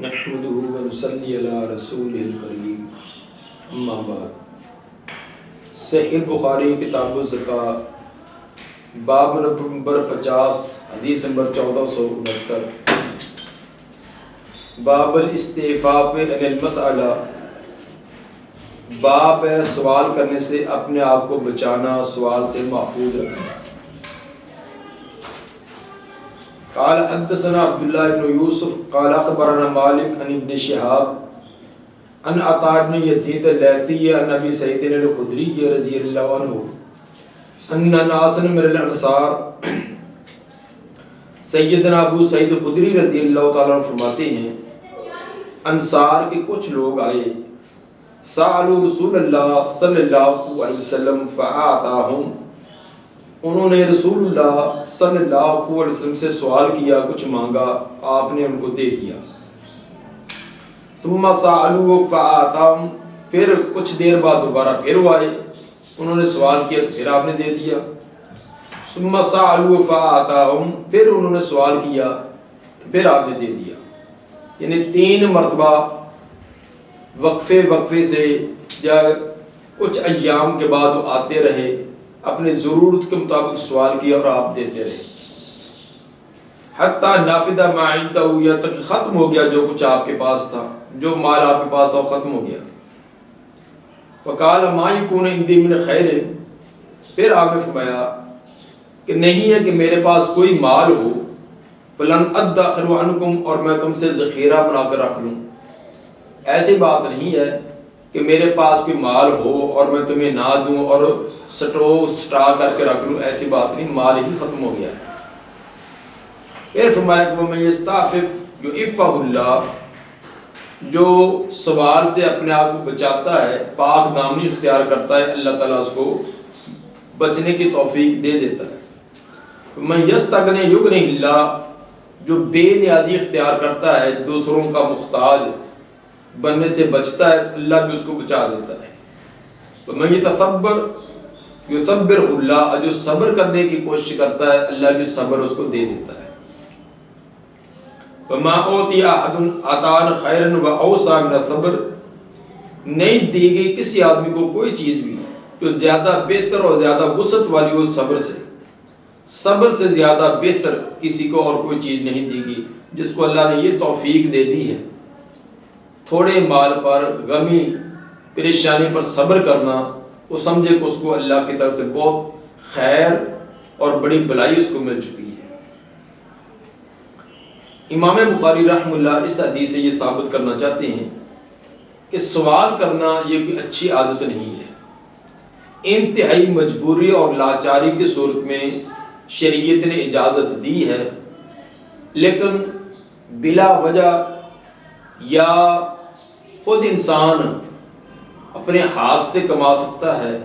نحمده ونصلي على رسوله الكريم اما بعد۔ صحیح بخاری کتاب الزکوٰۃ باب نمبر 50 حدیث نمبر 1469۔ باب الاستعفاف عن المسألہ، باب ہے سوال کرنے سے اپنے آپ کو بچانا، سوال سے محفوظ رکھنا۔ قال حدثنا عبد الله بن يوسف قال اخبرنا مالك عن ابن شهاب عن عطاء بن يزيد الليثي عن ابي سعيد الخدري رضي الله عنه ان ناسا من الانصار، سیدنا ابو سعید خدری رضی اللہ تعالیٰ عنہ فرماتے ہیں انصار کے کچھ لوگ آئے، سألوا رسول اللہ صلی اللہ علیہ وسلم فآتاہم، انہوں نے رسول اللہ صلی اللہ علیہ وسلم سے سوال کیا، کچھ مانگا، آپ نے ان کو دے دیا۔ ثم سألوا فآتاہم، پھر کچھ دیر بعد دوبارہ پھر وہ آئے، انہوں نے سوال کیا پھر آپ نے دے دیا۔ ثم سألوا فآتاہم، پھر انہوں نے سوال کیا پھر آپ نے دے دیا۔ یعنی 3 مرتبہ وقفے سے یا کچھ ایام کے بعد وہ آتے رہے، اپنے ضرورت کے مطابق سوال کیا اور آپ دیتے رہے، حتی نافذ ما عنده، یہاں تک ختم ہو گیا جو کچھ آپ کے پاس تھا، جو مال آپ کے پاس تھا وہ ختم ہو گیا۔ وقال ما یکون عندی من خیر، پھر آپ نے فرمایا کہ نہیں ہے کہ میرے پاس کوئی مال ہو، فلن ادخر عنکم، اور میں تم سے ذخیرہ بنا کر رکھ لوں، ایسی بات نہیں ہے کہ میرے پاس کوئی مال ہو اور میں تمہیں نہ دوں اور سٹا کر کے رکھ لوں، ایسی بات نہیں، مال ہی ختم ہو گیا ہے۔ پھر فرمایا کہ وَمَن يَسْتَعْفِفْ يُعِفَّهُ اللَّهُ، جو سوال سے اپنے آپ کو بچاتا ہے، پاک دامنی اختیار کرتا ہے، اللہ تعالیٰ اس کو بچنے کی توفیق دے دیتا ہے۔ وَمَن يَسْتَغْنِ يُغْنِهِ اللَّهُ، جو بے نیازی اختیار کرتا ہے، دوسروں کا محتاج بننے سے بچتا ہے تو اللہ بھی اس کو بچا دیتا ہے۔ وَمَن يَتَصَبَّرْ يُصَبِّرْهُ اللَّهُ، جو صبر کرنے کی کوشش کرتا ہے اللہ بھی صبر اس کو دے دیتا ہے۔ وَمَا أُوتِيَ أَحَدٌ عَطَاءً خَيْرًا وَأَوْسَعَ مِنَ الصَّبْرِ، نہیں دی گئی کسی آدمی کو کوئی چیز بھی جو زیادہ بہتر اور زیادہ وسعت والی ہو صبر سے، صبر سے زیادہ بہتر کسی کو اور کوئی چیز نہیں دی گئی۔ جس کو اللہ نے یہ توفیق دے دی ہے تھوڑے مال پر، غمی پریشانی پر صبر کرنا، وہ سمجھے کہ اس کو اللہ کی طرف سے بہت خیر اور بڑی بلائی اس کو مل چکی ہے۔ امام بخاری رحمہ اللہ اس حدیث سے یہ ثابت کرنا چاہتے ہیں کہ سوال کرنا یہ کوئی اچھی عادت نہیں ہے، انتہائی مجبوری اور لاچاری کی صورت میں شریعت نے اجازت دی ہے، لیکن بلا وجہ یا خود انسان اپنے ہاتھ سے کما سکتا ہے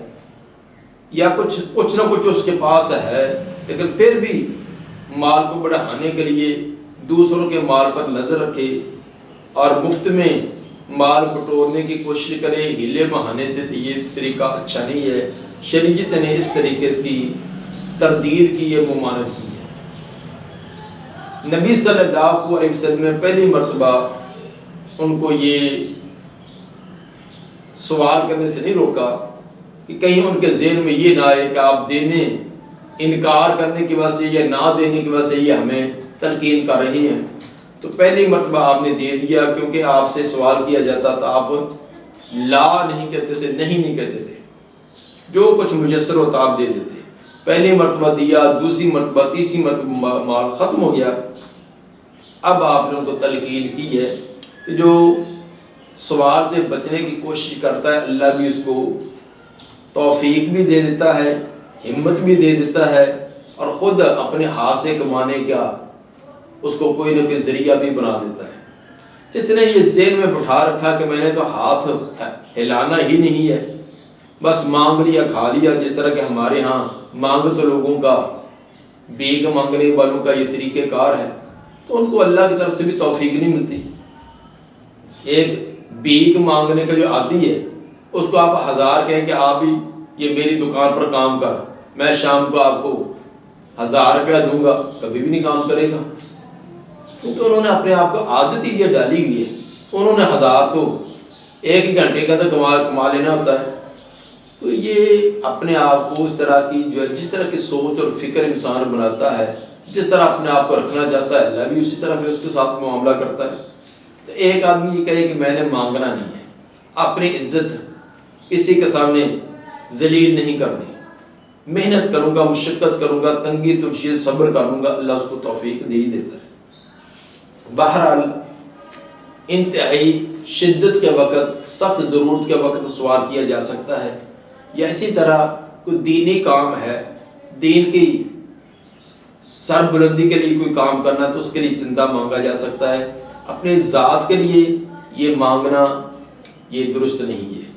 یا کچھ نہ کچھ اس کے پاس ہے، لیکن پھر بھی مال کو بڑھانے کے لیے دوسروں کے مال پر نظر رکھے اور مفت میں مال بٹورنے کی کوشش کرے، ہیلے بہانے سے، یہ طریقہ اچھا نہیں ہے۔ شریعت نے اس طریقے کی تردید کی ہے، ممانعت کی ہے۔ نبی صلی اللہ علیہ وسلم نے پہلی مرتبہ ان کو یہ سوال کرنے سے نہیں روکا کہ کہیں ان کے ذہن میں یہ نہ آئے کہ آپ دینے انکار کرنے کی وجہ سے یا نہ دینے کی وجہ سے یہ ہمیں تلقین کر رہی ہیں۔ تو پہلی مرتبہ آپ نے دے دیا، کیونکہ آپ سے سوال کیا جاتا تو آپ لا نہیں کہتے تھے، نہیں کہتے تھے، جو کچھ میسر ہوتا آپ دے دیتے۔ پہلی مرتبہ دیا، دوسری مرتبہ، تیسری مرتبہ مال ختم ہو گیا۔ اب آپ نے ان کو تلقین کی ہے کہ جو سوال سے بچنے کی کوشش کرتا ہے اللہ بھی اس کو توفیق بھی دے دیتا ہے، ہمت بھی دے دیتا ہے، اور خود اپنے ہاتھ سے کمانے کا اس کو کوئی نہ کوئی ذریعہ بھی بنا دیتا ہے۔ جس نے یہ ذہن میں بٹھا رکھا کہ میں نے تو ہاتھ ہلانا ہی نہیں ہے، بس مانگ لیا کھا لیا، جس طرح کہ ہمارے ہاں مانگ تو لوگوں کا، بھیک مانگنے والوں کا یہ طریقہ کار ہے، تو ان کو اللہ کی طرف سے بھی توفیق نہیں ملتی۔ ایک بھیک مانگنے کا جو عادی ہے اس کو آپ 1000 کہیں کہ آپ بھی یہ میری دکان پر کام کر، میں شام کو آپ کو 1000 روپیہ دوں گا، کبھی بھی نہیں کام کرے گا۔ کیونکہ انہوں نے اپنے آپ کو عادت ہی یہ ڈالی ہوئی ہے. انہوں نے 1000 تو 1 گھنٹے کا تو کما لینا ہوتا ہے. تو یہ اپنے آپ کو اس طرح کی جو ہے جس طرح کی سوچ اور فکر انسان بناتا ہے، جس طرح اپنے آپ کو رکھنا چاہتا ہے، اللہ بھی اسی طرح پھر اس کے ساتھ معاملہ کرتا ہے. تو ایک آدمی یہ کہے کہ میں نے مانگنا نہیں ہے، اپنی عزت کسی کے سامنے ذلیل نہیں کرنی، محنت کروں گا، مشقت کروں گا، تنگی ترشی صبر کروں گا، اللہ اس کو توفیق دے ہی دیتا ہے. بہرحال انتہائی شدت کے وقت، سخت ضرورت کے وقت سوال کیا جا سکتا ہے، یا اسی طرح کوئی دینی کام ہے، دین کی سر بلندی کے لیے کوئی کام کرنا تو اس کے لیے چندہ مانگا جا سکتا ہے. اپنے ذات کے لیے یہ مانگنا یہ درست نہیں ہے.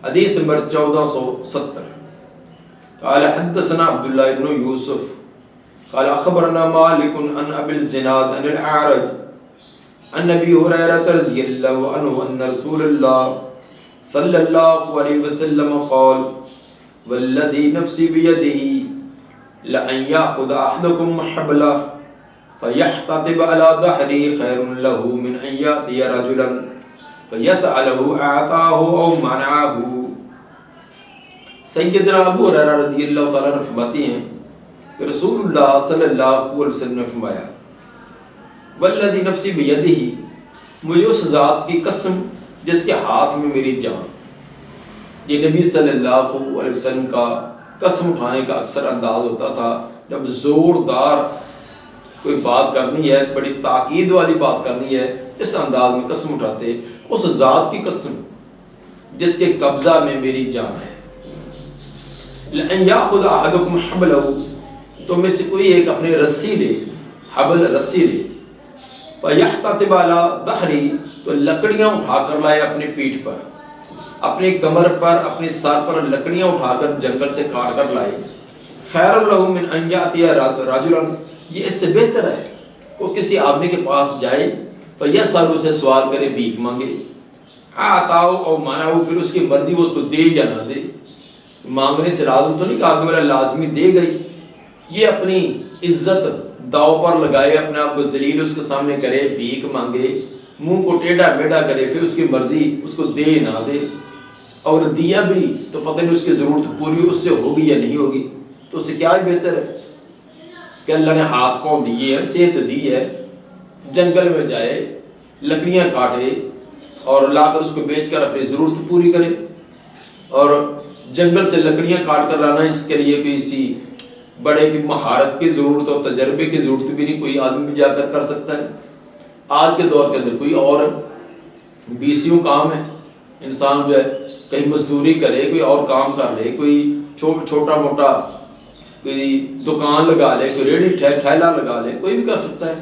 حدیث نمبر 1470. قال حدثنا عبداللہ ابن یوسف قال اخبرنا مالک عن ابی الزناد عن الاعرج عن ابی ہریرہ رضی اللہ عنہ ان رسول اللہ صلی اللہ علیہ وسلم قال والذی نفسی بیدہ لأن یأخذ احدکم حبلہ فیحتطب علی ظہرہ خیر لہ من ان یأتی رجلا فیسألہ اعطاہ او منعہ. سیدنا ابو ہریرہ رضی اللہ تعالیٰ عنہ فرماتے ہیں کہ رسول اللہ صلی اللہ علیہ وسلم نے فرمایا والذی نفسی بیدہ، مجھے اس ذات کی قسم جس کے ہاتھ میں میری جان. یہ نبی صلی اللہ علیہ وسلم کا قسم اٹھانے کا اکثر انداز ہوتا تھا. جب زوردار کوئی بات کرنی ہے، بڑی تاکید والی بات کرنی ہے، اس انداز میں قسم اٹھاتے، اس ذات کی قسم جس کے قبضہ میں میری جان ہے. لَأَنْ يَأْخُذَ أَحَدُكُمْ حَبْلَهُ، تو میں سے کوئی ایک اپنے رسی لے، حبل رسی لے، فَيَحْتَطِبَ عَلَى ظَهْرِهِ، تو لکڑیاں اٹھا کر لائے اپنی پیٹھ پر، اپنی کمر پر، اپنی سر پر لکڑیاں اٹھا کر جنگل سے کاٹ کر لائے. خیر لہ من ان یاتی رجلا، یہ اس سے بہتر ہے وہ کسی آدمی کے پاس جائے، فیسأل، سے سوال کرے، بھیک مانگے، اعطاؤ او منعہ، پھر اس کی مرضی وہ اس کو دے یا نہ دے. مانگنے سے لازم تو نہیں کہ آگے والا لازمی دے گئی. یہ اپنی عزت داؤ پر لگائے، اپنے آپ کو ذلیل اس کے سامنے کرے، بھیک مانگے، منہ کو ٹیڑھا میڑھا کرے، پھر اس کی مرضی اس کو دے نہ دے، اور دیا بھی تو پتہ نہیں اس کی ضرورت پوری اس سے ہوگی یا نہیں ہوگی. تو اس سے کیا ہی بہتر ہے کہ اللہ نے ہاتھ پاؤں دیے ہیں، صحت دی ہے، جنگل میں جائے، لکڑیاں کاٹے اور لا کر اس کو بیچ کر اپنی ضرورت پوری کرے. اور جنگل سے لکڑیاں کاٹ کر لانا، اس کے لیے کسی بڑے کی مہارت کی ضرورت اور تجربے کی ضرورت بھی نہیں، کوئی آدمی بھی جا کر سکتا ہے. آج کے دور کے اندر کوئی اور 20 کام ہے، انسان جو ہے کہیں مزدوری کرے، کوئی اور کام کر لے، کوئی چھوٹا موٹا کوئی دکان لگا لے، کوئی ریڑھی ٹھیلا لگا لے، کوئی بھی کر سکتا ہے.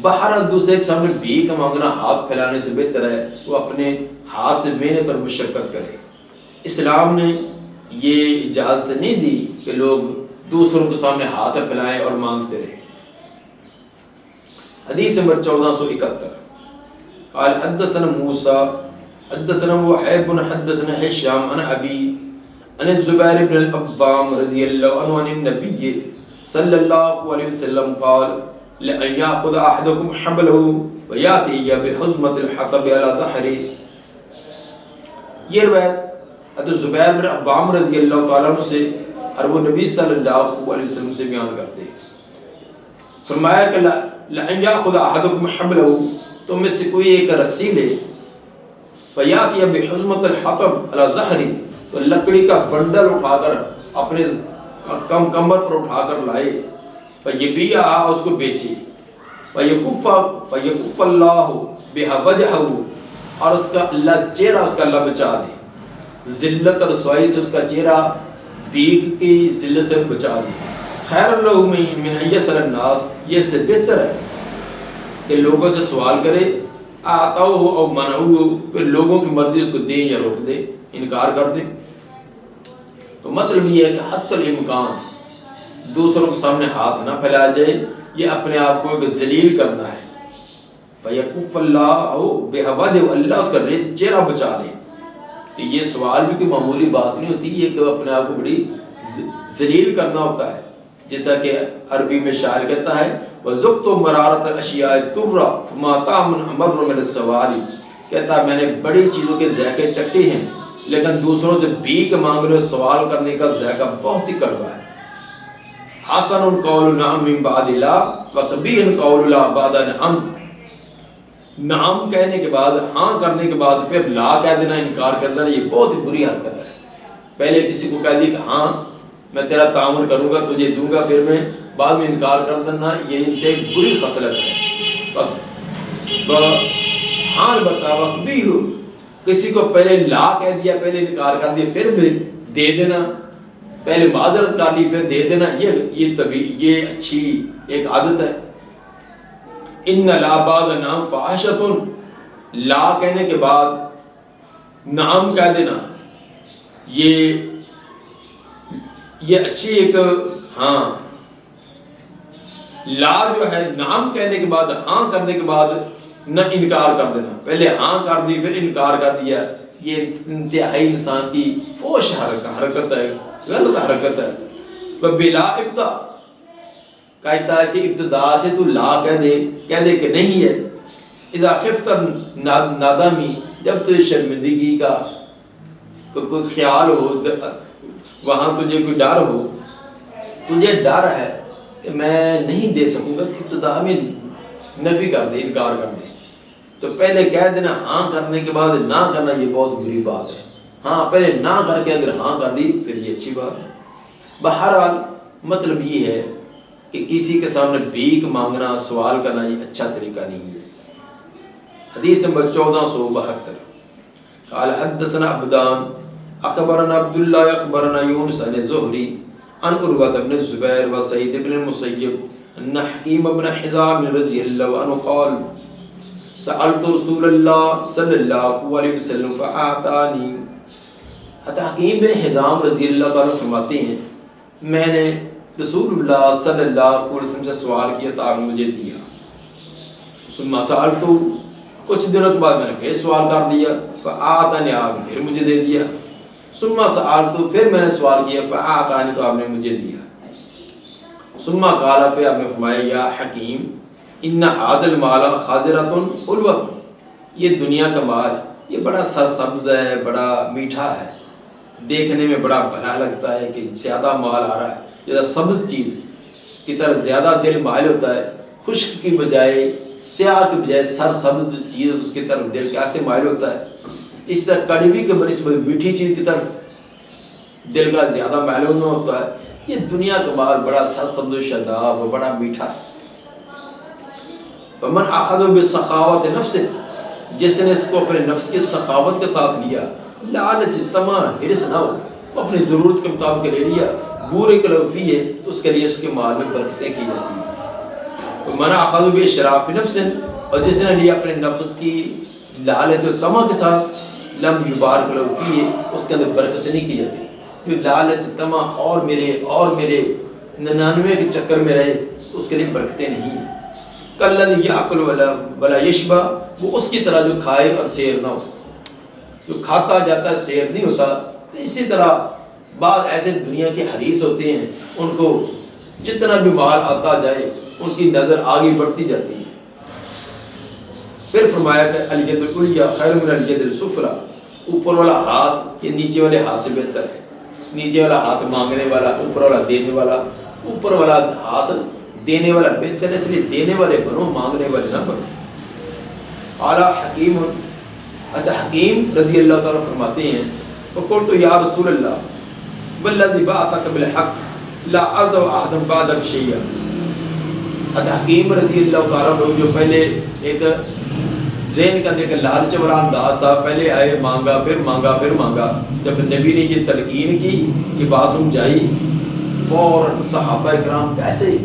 باہر دوسرے کے سامنے بھیک مانگنا ہاتھ پھیلانے سے بہتر ہے وہ اپنے ہاتھ سے محنت اور مشقت کرے. اسلام نے یہ اجازت نہیں دی کہ لوگ دوسروں کے سامنے ہاتھ پھیلائیں اور مانگتے رہیں. حدیث نمبر 1471. قال حدثنا موسیٰ حدثنا وحيب بن حدثنا هشام عن أبي عن الزبير بن العوام رضي الله عنه عن النبي صلى الله عليه وسلم قال لأن يأخذ أحدكم حبله ويأتي بحزمة الحطب على ظهره. یہ روایت حضرت زبیر بن عوام رضی اللہ تعالیٰ عنہ سے اور وہ نبی صلی اللہ علیہ وسلم سے بیان کرتے ہیں. فرمایا کہ لأن يأخذ أحدكم حبله، تو میں سے کوئی ایک رسی لے، فیاتی بحزمۃ الحطب علی ظہری، تو لکڑی کا بنڈل اٹھا کر اپنے کمر پر اٹھا کر لائے، فیبیع، اس کو بیچے، فیکف اللہ بہا وجہہ، اور اس کا اللہ چہرہ اس کا اللہ بچا دے، ذلت اور رسوائی سے اس کا چہرہ بھیک کی ذلت سے بچا دے. خیر اللہ من ان یسأل الناس، یہ اس سے بہتر ہے کہ لوگوں سے سوال کرے، آتاؤ او منعو، پھر لوگوں کی مرضی اس کو دیں یا روک دے، انکار کر دیں. تو مطلب یہ ہے کہ حتی الامکان دوسروں کے سامنے ہاتھ نہ پھیلایا جائے، یہ اپنے آپ کو ایک ذلیل کرنا ہے. فیکف اللہ بہوجہ، اللہ اس کا چہرہ بچا لے. تو یہ سوال بھی کوئی معمولی بات نہیں ہوتی، یہ کہ اپنے آپ کو بڑی ذلیل کرنا ہوتا ہے. جس طرح کہ عربی میں شاعر کہتا ہے وذقت مرارت الاشیاء ترا فما طعم امر من السوال، کہتا ہے میں نے بڑی چیزوں کے ذائقے چکے ہیں لیکن دوسروں سے بھیک مانگ رہے سوال کرنے کا ذائقہ بہت ہی کڑوا ہے۔ حسن قول نعم من بعد لا وقبیح قول لا بعد نعم، نعم کہنے کے بعد ہاں کرنے کے بعد پھر لا کہہ دینا، انکار کر دینا، یہ بہت ہی بری حرکت ہے۔ پہلے کسی کو کہہ دی کہ ہاں میں تیرا تعاون کروں گا، تجھے دوں گا، پھر میں بعد میں انکار کر دینا، یہ انتہائی بری خصلت ہے۔ ہاں البتہ وقبیح، کسی کو پہلے لا کہہ دیا، پہلے انکار کر دیا، پھر بھی دے دینا، پہلے معذرت کر لی پھر دے دینا، یہ اچھی ایک عادت ہے۔ ان لا بعد نعم فاحشۃ، لا کہنے کے بعد نعم کہہ دینا یہ اچھی ایک، ہاں لا جو ہے نعم کہنے کے بعد ہاں کرنے کے بعد نہ انکار کر دینا، پہلے ہاں کر دی پھر انکار کر دیا، یہ انتہائی انسان کی فوش حرکت ہے، غلط حرکت ہے۔ بلا ابتدا، کہتا ہے کہ ابتدا سے تو لا کہہ دے کہ نہیں ہے۔ اذا خفت نادمی، جب تجھے شرمندگی کا کوئی خیال ہو، وہاں تجھے کوئی ڈر ہو، تجھے ڈر ہے کہ میں نہیں دے سکوں گا، ابتدا میں نفی کر دے، انکار کر دے، تو پہلے کہہ دینا ہاں کرنے کے بعد نہ کرنا، یہ بہت بری بات ہے۔ ہاں پہلے نہ کر کے اگر ہاں کر دی پھر یہ اچھی بات ہے۔ بہرحال مطلب یہ ہے کہ کسی کے سامنے بھیک مانگنا، سوال کرنا یہ اچھا طریقہ نہیں ہے۔ حدیث نمبر 1472، قال حدثنا عبدان اخبرنا عبد الله اخبرنا يونس عن الزهري عن عروة بن الزبير وسعيد بن المسيب ان حكيم بن حزام رضي الله عنه قال سألت رسول الله صلى الله عليه وسلم فأعطاني۔ حکیم بن حزام رضی اللہ تعالیٰ فرماتے ہیں میں نے رسول اللہ صلی اللہ علیہ وسلم سے سوال کیا تو آپ نے مجھے دیا۔ ثم سألت، کچھ دنوں کے بعد میں نے پھر سوال کر دیا، فآتانی، آپ نے پھر مجھے دے دیا۔ ثم سألت، پھر میں نے سوال کیا، فآتانی، تو آپ نے مجھے دیا۔ ثم قال، پھر آپ نے فرمایا یا حکیم ان هذا المال خاضرۃ حلوۃ، یہ دنیا کا مال یہ بڑا سرسبز ہے، بڑا میٹھا ہے، دیکھنے میں بڑا بھلا لگتا ہے کہ زیادہ مال آ رہا ہے، زیادہ سبز چیز کی طرف زیادہ دل مائل ہوتا ہے، خشک کی بجائے سیاہ کی بجائے سرسبز چیز اس کی طرف دل کیسے مائل ہوتا ہے، اس طرح کڑوی کے بنسبت میٹھی چیز کی طرف دل کا زیادہ مائل ہونا ہوتا ہے۔ یہ دنیا کا مال بڑا سرسبز و شاداب و بڑا میٹھا ہے۔ فمن اخذ بسخاوت نفس، جس نے اس کو اپنے نفس کی سخاوت کے ساتھ لیا، لالچ طمع ہرس نہ ہو، اپنی ضرورت کے مطابق لے لیا، بورے کلوفی ہے تو اس کے لیے اس کے مال میں برکتیں کی جاتی ہیں۔ من اخذ بشراف نفس، اور جس نے لیا اپنے نفس کی لالچ و طمع کے ساتھ، لم یبار کلوفی ہے، اس کے اندر برکت نہیں کی جاتی۔ جو لالچ طمع اور میرے 99 کے چکر میں رہے اس کے لیے برکتیں نہیں ہیں۔ کالذی یاکل ولا یشبع، وہ اس کی طرح جو کھائے اور سیر نہ ہو، جو کھاتا جاتا ہے سیر نہیں ہوتا۔ تو اسی طرح بعض ایسے دنیا کے حریص ہوتے ہیں، ان کو جتنا بھی مال آتا جائے ان کی نظر آگے بڑھتی جاتی ہے۔ پھر فرمایا کہ الید العلیٰ خیر من الید السفلیٰ، اوپر والا ہاتھ یہ نیچے والے ہاتھ سے بہتر ہے۔ نیچے والا ہاتھ مانگنے والا، اوپر والا دینے والا، اوپر والا ہاتھ دینے والا بہتر ہے، اس لیے دینے والے بنو، مانگنے والے نہ بنو۔ اعلیٰ حکیم، حکیم رضی اللہ تعالیٰ فرماتے ہیں فقلت یا رسول اللہ والذی بعثک بالحق لا ارض احدا بعدک شیئا۔ حکیم رضی اللہ تعالیٰ لوگ جو پہلے ایک ذہن کا ایک لالچ والا انداز تھا، پہلے آئے مانگا پھر مانگا پھر مانگا، جب نبی نے یہ تلقین کی، یہ بات سمجھائی، فوراً صحابہ اکرام کیسے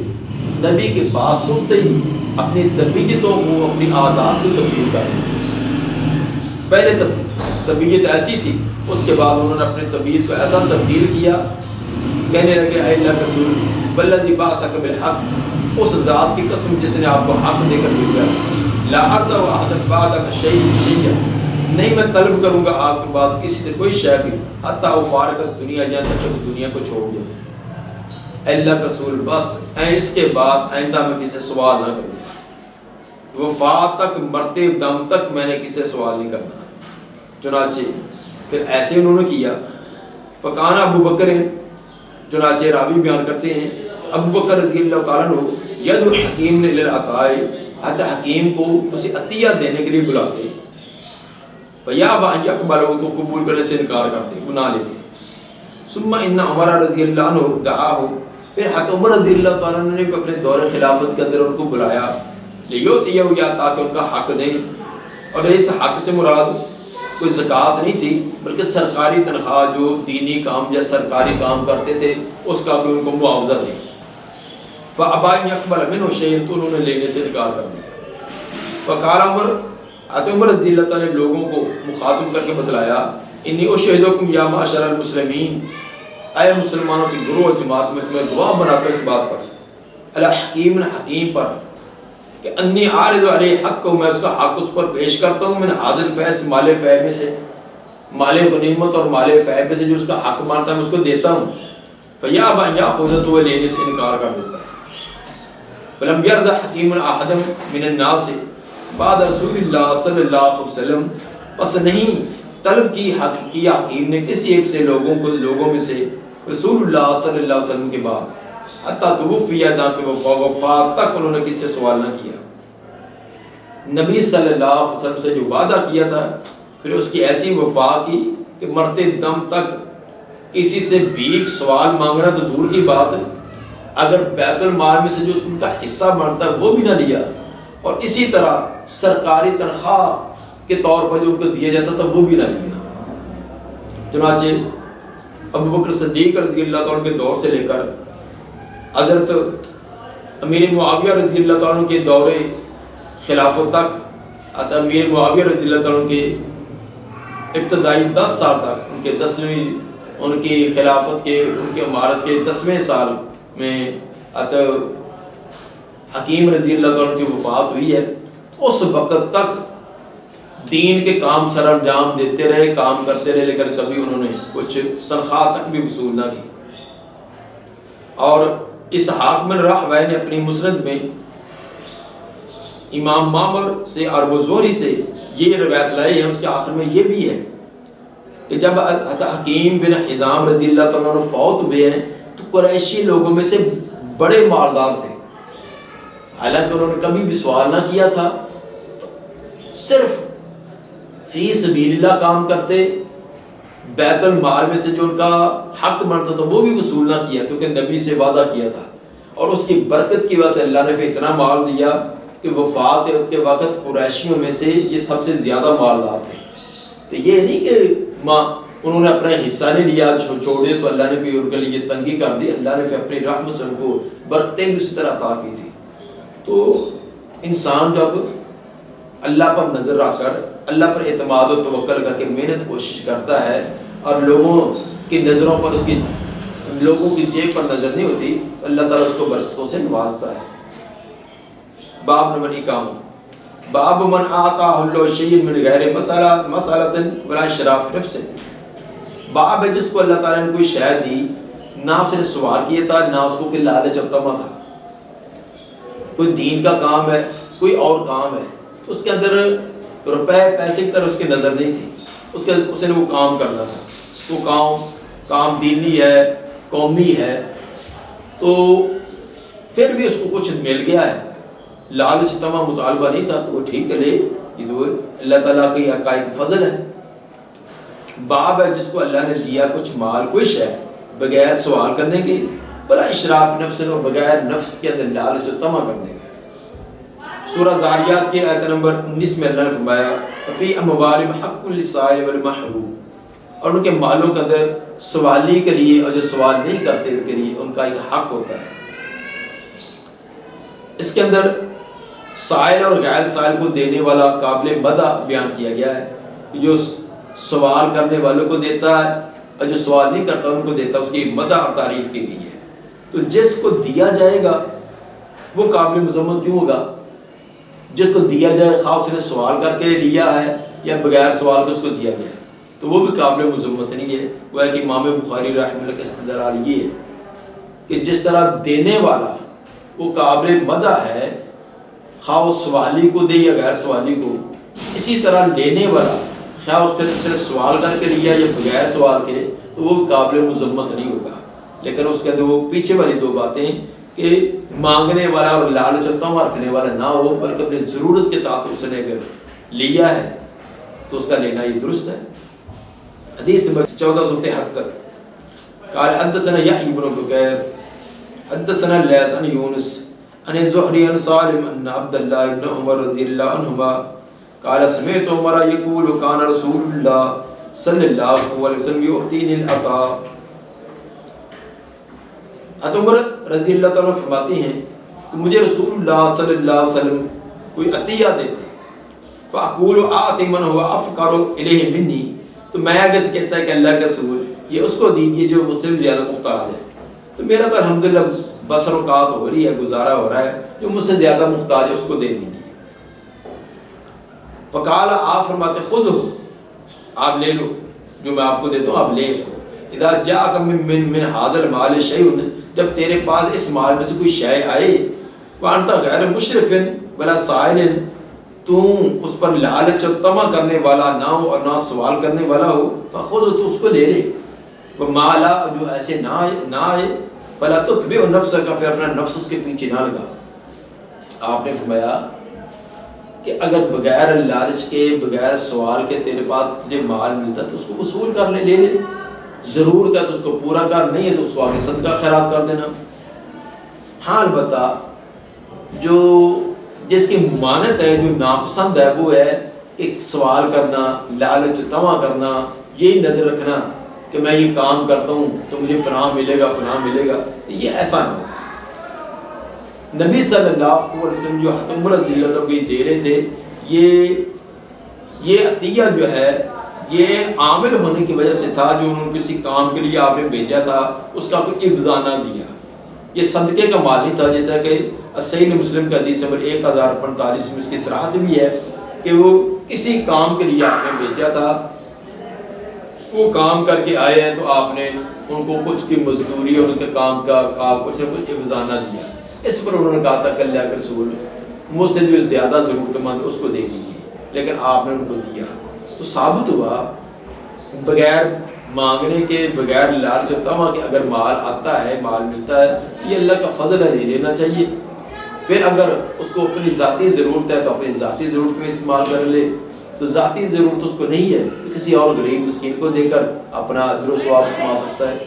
نبی کی بات سنتے ہی اپنی طبیعتوں کو، اپنی عادات کو تبدیل کر دیں۔ پہلے طبیعت ایسی تھی، اس کے بعد انہوں نے اپنی طبیعت کو ایسا تبدیل کیا، کہنے لگے اے اللہ کے رسول والذی بعثک بالحق، اس ذات کی قسم جس نے آپ کو حق دے کر بھیجا، لا ارض احدا بعدک شیئا، نہیں میں طلب کروں گا آپ کے بعد کسی سے کوئی شے بھی، حتی افارق الدنیا، یہاں تک کہ دنیا کو چھوڑ دے۔ اے اللہ کا رسول بس اس کے بعد آئندہ میں کسی سے سوال نہ کروں، وفات تک مرتے دم تک میں نے کسی سے سوال نہیں کرنا۔ چنانچہ پھر ایسے انہوں نے کیا۔ فکان ابو بکر، چنانچہ راوی بیان کرتے ہیں ابو بکر رضی اللہ تعالیٰ عنہ ید حکیم نے للعطائے، حتی حکیم کو اسے عطیہ دینے کے لیے بلاتے، فیابا ان یقبلہ تو قبول کرنے سے انکار کرتے، گناہ لیتے۔ ثم ان عمر رضی اللہ عنہ دعاہ، پھر حضرت عمر رضی اللہ تعالیٰ عنہ نے اپنے دور خلافت کے اندر ان کو بلایا، لیوتیہ یا تاکہ ان کا حق دیں، اور اس حق سے مراد کوئی زکوٰۃ نہیں تھی بلکہ سرکاری تنخواہ، جو دینی کام یا سرکاری کام کرتے تھے اس کا کوئی ان کو معاوضہ دیں۔ فابا ان یقبل منہ شیئا، تو انہوں نے لینے سے انکار کر دیا۔ فقال عمر، حضرت عمر رضی اللہ تعالیٰ نے لوگوں کو مخاطب کر کے بتلایا، انی اشہدکم یا معشر المسلمین، اے مسلمانوں کی گروہ اور جماعت میں تمہیں گواہ بناتا ہوں اس بات پر، الحکیم حکیم پر، کہ انی عارض علیہ حق کو، میں اس کا حق اس پر پیش کرتا ہوں، من حاضر الفیس، مال فیع میں سے، مال غنیمت اور مال فیع میں سے جو اس کا حق مانتا ہے میں اس کو دیتا ہوں۔ فیابا ان یاخذ، تو وہ لینے سے انکار کر دیتا ہے۔ فلم یرد حکیم احد من الناس بعد رسول اللہ صلی اللہ علیہ وسلم، بس نہیں طلب کی حکیم نے کسی ایک سے لوگوں میں سے رسول اللہ صلی اللہ علیہ وسلم کے بعد، حتیٰ توفیہ، تاکہ وفات تک انہوں نے کسی سے سوال نہ کیا۔ نبی صلی اللہ علیہ وسلم سے جو وعدہ کیا تھا، پھر اس کی ایسی وفا کی کہ مرتے دم تک کسی سے بھیک سوال مانگنا تو دور کی بات ہے، اگر بیت المال میں سے جو ان کا حصہ بنتا ہے وہ بھی نہ لیا، اور اسی طرح سرکاری تنخواہ کے طور پر جو ان کو دیا جاتا تھا وہ بھی نہ لیا۔ چنانچہ ابو بکر صدیق رضی اللہ تعالیٰ کے دور سے لے کر حضرت امیر معاویہ رضی اللہ تعالیٰ کے دور خلافت تک، امیر معاویہ رضی اللہ تعالیٰ کے ابتدائی 10 سال تک، ان کے 10ویں ان کی خلافت کے، ان کے امارت کے 10ویں سال میں حکیم رضی اللہ تعالیٰ کی وفات ہوئی ہے، اس وقت تک دین کے کام سر انجام دیتے رہے، کام کرتے رہے، لیکن کبھی انہوں نے کچھ تنخواہ تک بھی وصول نہ کی۔ اور اسحاق بن راہویہ نے اپنی مسند میں امام معمر سے اور ابو زہری سے یہ روایت لائے ہیں، اس کے آخر میں یہ بھی ہے کہ جب حکیم بن حزام رضی اللہ تعالیٰ عنہ فوت ہوئے ہیں تو قریشی لوگوں میں سے بڑے مالدار تھے، حالانکہ انہوں نے کبھی بھی سوال نہ کیا تھا، صرف فی سبیل اللہ کام کرتے، بیت المال میں سے جو ان کا حق بنتا تھا وہ بھی وصول نہ کیا، کیونکہ نبی سے وعدہ کیا تھا، اور اس کی برکت کی وجہ سے اللہ نے پھر اتنا مال دیا کہ وفات کے وقت قریشیوں میں سے یہ سب سے زیادہ مالدار تھے۔ تو یہ نہیں کہ انہوں نے اپنا حصہ نہیں لیا چھوڑ دیا تو اللہ نے بھی ان کے لیے تنگی کر دی، اللہ نے پھر اپنی رحمت سے ان کو برکتیں بھی اسی طرح عطا کی تھی۔ تو انسان جب اللہ پر نظر رکھ کر، اللہ پر اعتماد و توکل کر کے محنت کوشش کرتا ہے، اور لوگوں کی نظروں پر، اس کی لوگوں کی جیب پر نظر نہیں ہوتی، تو اللہ تعالیٰ اس کو برکتوں سے نوازتا ہے۔ باب نمبر 51، باب من آتاہ اللہ شیء من غیر مسألۃ ولا اشراف نفس، باب ہے جس کو اللہ تعالیٰ نے کوئی شے دی، نہ اس نے سوال کیا تھا، نہ اس کو کوئی لالچ اور طمع تھا، کوئی دین کا کام ہے، کوئی اور کام ہے، تو اس کے اندر روپے پیسے کی طرف اس کی نظر نہیں تھی، اس نے وہ کام کرنا تھا، وہ کام دینی ہے، قومی ہے، تو پھر بھی اس کو کچھ مل گیا ہے، لالچ طمع مطالبہ نہیں تھا، تو وہ ٹھیک ہے، لے، یہ تو اللہ تعالیٰ کی حقائق فضل ہے۔ باب ہے جس کو اللہ نے دیا کچھ مال، کوئی شے، بغیر سوال کرنے کے، بلا اشراف نفس، اور بغیر نفس کے اندر لالچ و طمع کرنے کے۔ سورہ زاریات کی آیت نمبر 19 میں اللہ نے فرمایا فی اموالہم حق للسائل والمحروم، اور ان کے مالوں کے اندر سوالی کے لیے اور جو سوال نہیں کرتے ان کے لیے ان کا ایک حق ہوتا ہے۔ اس کے اندر سائل اور غیر سائل کو دینے والا قابل مدح بیان کیا گیا ہے، جو سوال کرنے والوں کو دیتا ہے اور جو سوال نہیں کرتا ان کو دیتا، اس کی مدح اور تعریف کے لیے۔ تو جس کو دیا جائے گا وہ قابل مذمت کیوں ہوگا؟ جس کو دیا جائے، خواہ اس نے سوال کر کے لیا ہے یا بغیر سوال کے اس کو دیا گیا، تو وہ بھی قابل مذمت نہیں ہے۔ وہ ہے کہ امام بخاری رحمہ اللہ کا استدلال یہ ہے۔ کہ جس طرح دینے والا وہ قابل مدح ہے، خواہ وہ سوالی کو دے یا غیر سوالی کو، اسی طرح لینے والا خواہ اس کے سے سوال کر کے لیا یا بغیر سوال کے، تو وہ قابل مذمت نہیں ہوگا۔ لیکن اس کے اندر وہ پیچھے والی دو باتیں کہ مانگنے والا اور لالچ و طمع رکھنے والا نہ ہو، بلکہ اپنی ضرورت کے تحت اس نے اگر لیا ہے تو اس کا لینا یہ درست ہے۔ حدیث نمبر 1473 قال حدثنا يحيى بن بكير حدثنا الليث عن يونس عن الزهري عن سالم ان عبد الله بن عمر رضي الله عنهما قال سمعت عمر يقول كان رسول الله صلى الله عليه وسلم يؤتيني العطاء۔ عمر رضی اللہ تعالیٰ فرماتے ہیں کہ مجھے رسول اللہ صلی اللہ علیہ وسلم کوئی عطیہ دیتے، فاقول آت من هو افقر الیہ منی، تو میں آگے سے کہتا ہے کہ اللہ کے رسول یہ اس کو دیجیے جو مجھ سے زیادہ محتاج ہے، تو میرا تو الحمدللہ بسر اوقات ہو رہی ہے، گزارا ہو رہا ہے، جو مجھ سے زیادہ محتاج ہے اس کو دے دیجیے۔ فقال، آپ فرماتے خود ہو، آپ لے لو، جو میں آپ کو دیتا ہوں آپ لیں اس کو۔ اذا جاءک من هذا المال شیء، جب تیرے پاس اس مال میں سے کوئی شے آئے، وانت غیر مشرف ولا سائل، تو اس پر لالچ اور طمع کرنے والا نہ ہو اور نہ سوال کرنے والا ہو، فخود تو اس کو لے لے۔ ومالا، جو ایسے نہ آئے، فلا تتبع نفسک، پھر اپنا نفس اس کے پیچھے نہ لگا۔ آپ نے فرمایا کہ اگر بغیر لالچ کے، بغیر سوال کے تیرے پاس جو مال ملتا تو اس کو وصول کر لے، لے لے، ضرورت ہے تو اس کو پورا کر، نہیں ہے تو اس کو آگے صدقہ خیرات کر دینا۔ ہاں البتہ جو جس کی مانت ہے، جو ناپسند ہے، وہ ہے کہ سوال کرنا، لالچ طمع کرنا، یہی نظر رکھنا کہ میں یہ کام کرتا ہوں تو مجھے فلاں ملے گا، فلاں ملے گا، یہ ایسا نہ ہو۔ نبی صلی اللہ علیہ وسلم جو عمر رضی اللہ عنہ کو دے رہے تھے، یہ عطیہ جو ہے یہ عامل ہونے کی وجہ سے تھا، جو انہوں نے کسی کام کے لیے آپ نے بھیجا تھا، اس کا کوئی عوضہ نہ دیا۔ یہ صدقے کا مال نہیں تھا، جیسا کہ صحیح مسلم کا حدیث نمبر 1045 میں اس کی صراحت بھی ہے کہ وہ کسی کام کے لیے آپ نے بھیجا تھا، وہ کام کر کے آئے ہیں تو آپ نے ان کو کچھ کی مزدوری اور ان کے کام کا کچھ نہ کچھ عوضہ نہ دیا۔ اس پر انہوں نے کہا تھا کہ اللہ کے رسول مجھ سے جو زیادہ ضرورت مند اس کو دے دیجیے، لیکن آپ نے ان کو دیا۔ تو ثابت ہوا بغیر مانگنے کے، بغیر لالچ و طمع کے اگر مال آتا ہے، مال ملتا ہے، یہ اللہ کا فضل ہے، لے لینا چاہیے۔ پھر اگر اس کو اپنی ذاتی ضرورت ہے تو اپنی ذاتی ضرورت میں استعمال کر لے، تو ذاتی ضرورت اس کو نہیں ہے تو کسی اور غریب مسکین کو دے کر اپنا اجر و ثواب کما سکتا ہے۔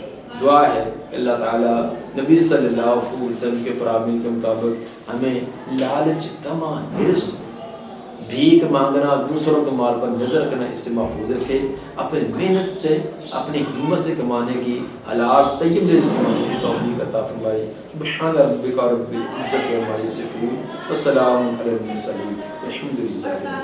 دعا ہے کہ اللہ تعالیٰ نبی صلی اللہ علیہ وسلم کے فرامین کے مطابق ہمیں لالچ، طمع، حرص، بھیک مانگنا، دوسروں کے مال پر نظر رکھنا، اس سے محفوظ رکھے، اپنی محنت سے، اپنی ہمت سے کمانے کی، حلال طیب رزق کمانے کی توفیق عطا فرمائے۔ سبحان ربک رب العزت عما یصفون، والسلام علی المرسلین، الحمد للہ۔